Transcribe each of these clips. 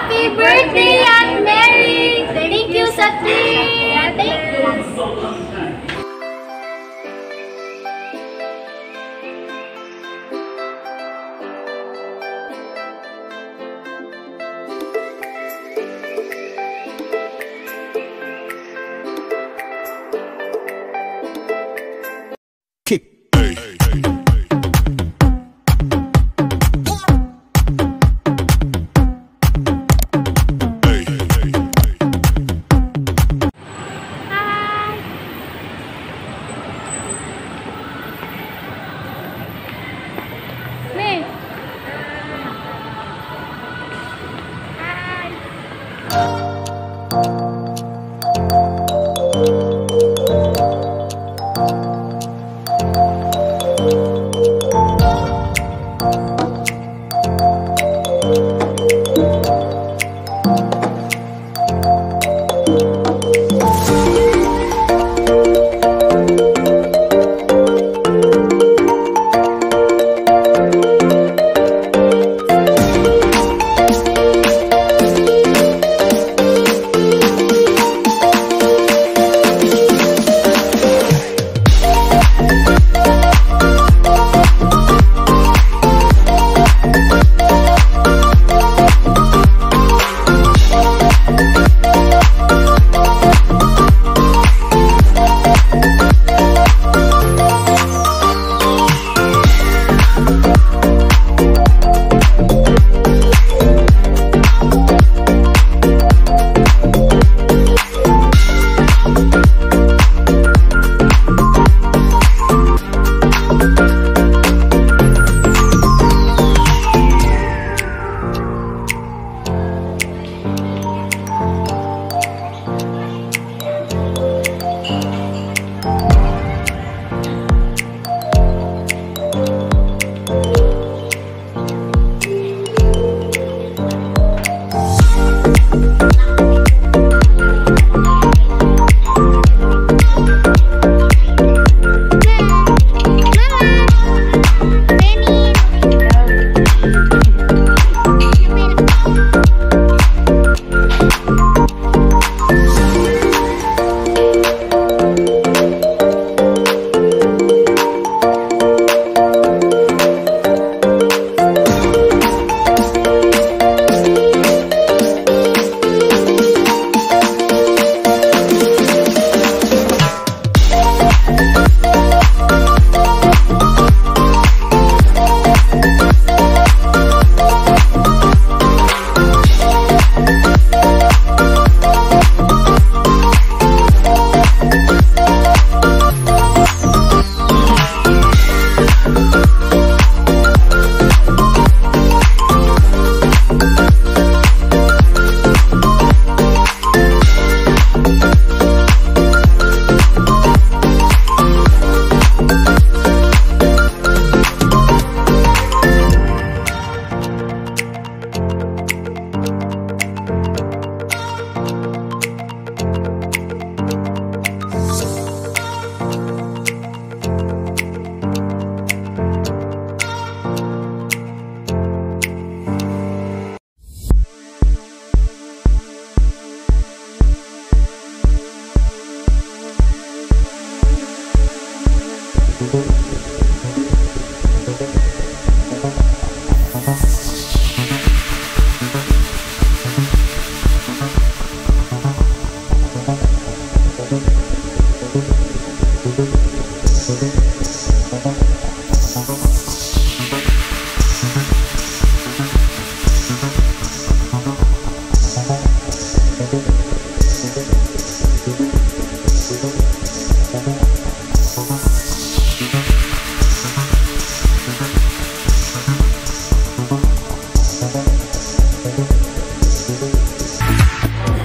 Happy birthday, Aunt Mary! Thank you sa tree! Thank you!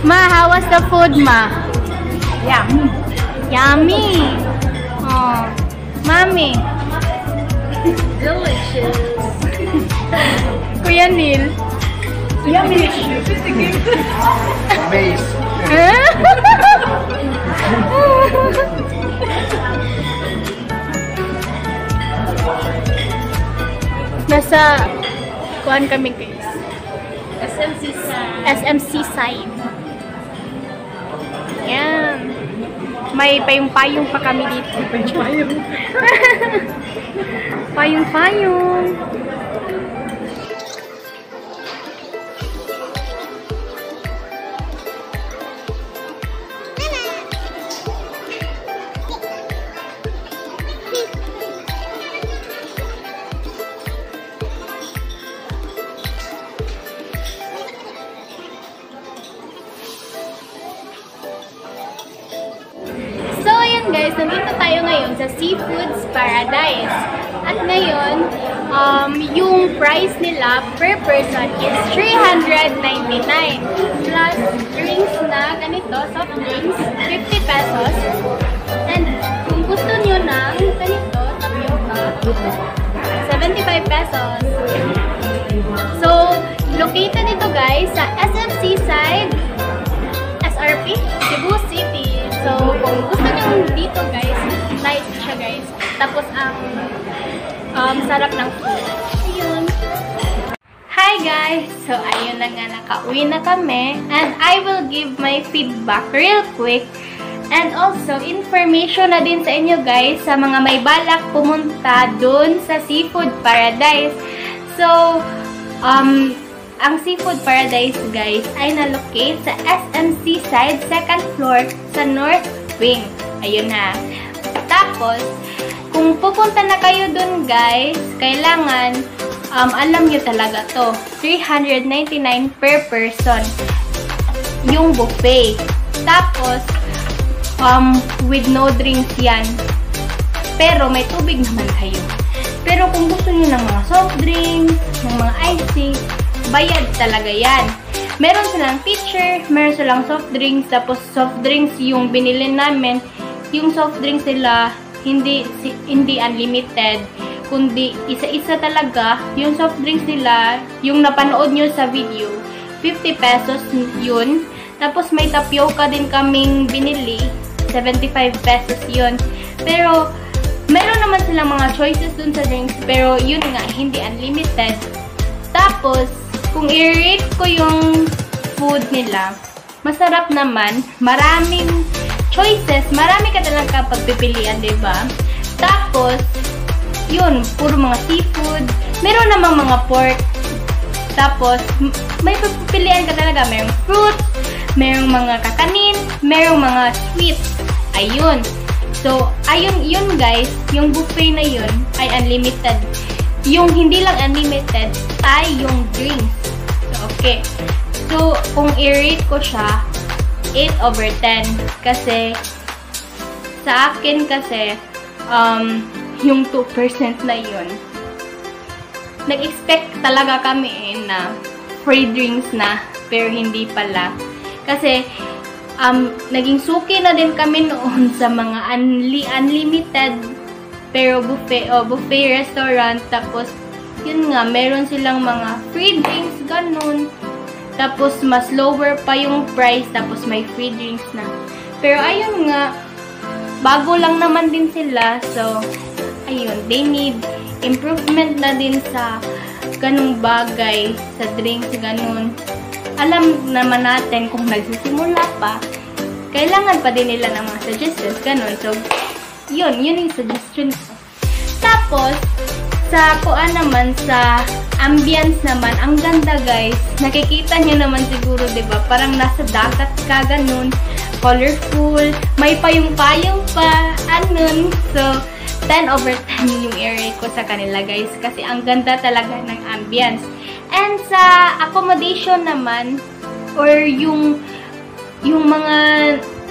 Ma, how was the food, Ma? Yummy. Yummy. Oh, Mommy. Delicious. Kuya Neil. Yummy. Amazed. Nasa kuan kami, guys. SM SMC side. SMC side. Yan. May payong-payong pa kami dito. Payong. Payong-payong. So, ayan guys, nandito tayo ngayon sa Seafoods Paradise. At ngayon, yung price nila per person is 399. Plus drinks na ganito, soft drinks, 50 pesos. And kung gusto nyo ng ganito, tapioca, 75 pesos. So, located ito guys sa SMC side, SRP, Cebu City. So, kung gusto nyo dito guys, nice siya guys. Tapos ang sarap ng food. Ayun. Hi guys! So, ayun na nga, nakauwi na kami. And I will give my feedback real quick. And also, information na din sa inyo guys sa mga may balak pumunta dun sa Seafood Paradise. So, ang Seafood Paradise, guys, ay na-locate sa SMC side, second floor, sa North Wing. Ayun na. Tapos, kung pupunta na kayo dun, guys, kailangan, alam nyo talaga to, 399 per person. Yung buffet. Tapos, with no drinks yan. Pero, may tubig naman kayo. Pero, kung gusto nyo ng mga soft drinks, ng mga icing, bayad talaga yan. Meron silang pitcher, meron silang soft drinks, tapos soft drinks yung binili namin. Yung soft drinks nila, hindi unlimited, kundi isa-isa talaga. Yung soft drinks nila, yung napanood nyo sa video, 50 pesos yun. Tapos may tapioca din kaming binili, 75 pesos yun. Pero, meron naman silang mga choices dun sa drinks, pero yun nga, hindi unlimited. Tapos, kung i-rate ko yung food nila, masarap naman. Maraming choices. Marami ka talaga pagpipilian, diba? Tapos, yun, puro mga seafood. Meron namang mga pork. Tapos, may pagpipilian ka talaga. Merong fruit, merong mga kakanin, merong mga sweets. Ayun. So, ayun, yun guys, yung buffet na yun ay unlimited. Yung hindi lang unlimited ay yung drinks. Okay. So, kung i-rate ko siya, 8/10. Kasi, sa akin kasi, yung 2% na yun, nag-expect talaga kami na free drinks na, pero hindi pala. Kasi, naging suki na din kami noon sa mga unlimited, pero buffet restaurant. Tapos, yun nga, meron silang mga free drinks, ganun. Tapos, mas lower pa yung price, tapos may free drinks na. Pero, ayun nga, bago lang naman din sila. So, ayun, they need improvement na din sa ganung bagay, sa drinks, ganun. Alam naman natin kung nagsisimula pa, kailangan pa din nila ng mga suggestions, ganun. So, yun yung suggestion ko. Tapos, sa kuan naman, sa ambience naman, ang ganda guys. Nakikita nyo naman siguro, diba? Parang nasa dagat ka, ganun. Colorful. May payong-payong pa. Anun. So, 10/10 yung area ko sa kanila guys. Kasi ang ganda talaga ng ambience. And sa accommodation naman, or yung mga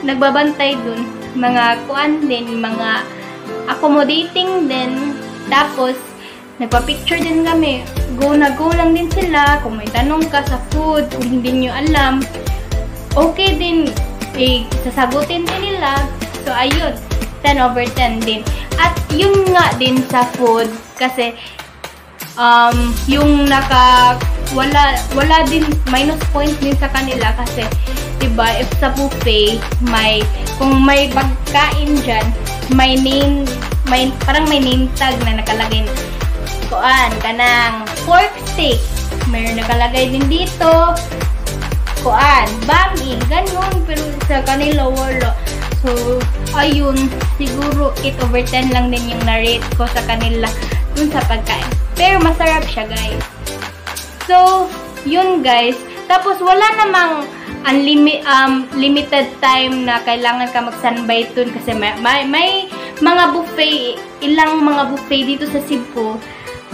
nagbabantay dun, mga kuan din, mga accommodating din. Tapos, nagpa-picture din kami. Go na go lang din sila. Kung may tanong ka sa food, kung hindi nyo alam, okay din. Sasagutin din nila. So, ayun. 10/10 din. At yung nga din sa food, kasi, yung wala din, minus points din sa kanila kasi, diba, if sa buffet, kung may pagkain dyan, parang may name tag na nakalagay na, kuan, kanang pork steak, Mayroon nakalagay din dito. Kuan, banging, ganun. Pero sa kanila wala. So, ayun. Siguro 8/10 lang din yung na-rate ko sa kanila dun sa pagkain. Pero masarap siya, guys. So, yun guys. Tapos, wala namang limited time na kailangan ka mag-standby dun kasi may mga buffet, ilang mga buffet dito sa Cebu.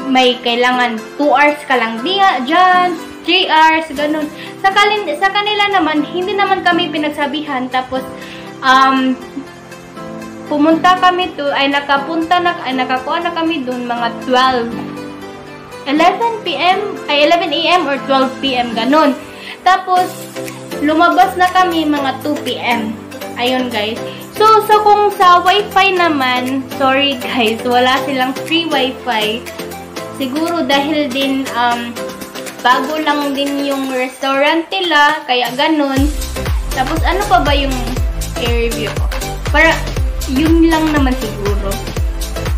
May kailangan 2 hours ka lang dyan, 3 hours, ganun. Sa kanila naman, hindi naman kami pinagsabihan. Tapos, pumunta kami nakakuha na kami dun mga 11 a.m. or 12 p.m. ganun. Tapos, lumabas na kami mga 2 p.m. Ayun, guys. So, kung sa wifi naman, sorry guys, wala silang free wifi. Siguro dahil din, bago lang din yung restaurant nila, kaya ganun. Tapos, ano pa ba yung i-review ko? Para, yun lang naman siguro.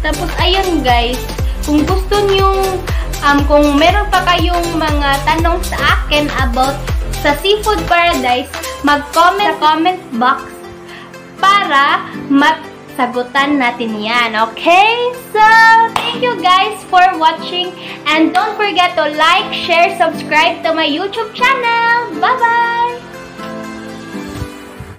Tapos, ayun guys, kung gusto nyo, kung meron pa kayong mga tanong sa akin about sa Seafood Paradise, mag-comment sa comment box para sagutan natin yan, okay? So, thank you guys for watching and don't forget to like, share, subscribe to my YouTube channel. Bye-bye!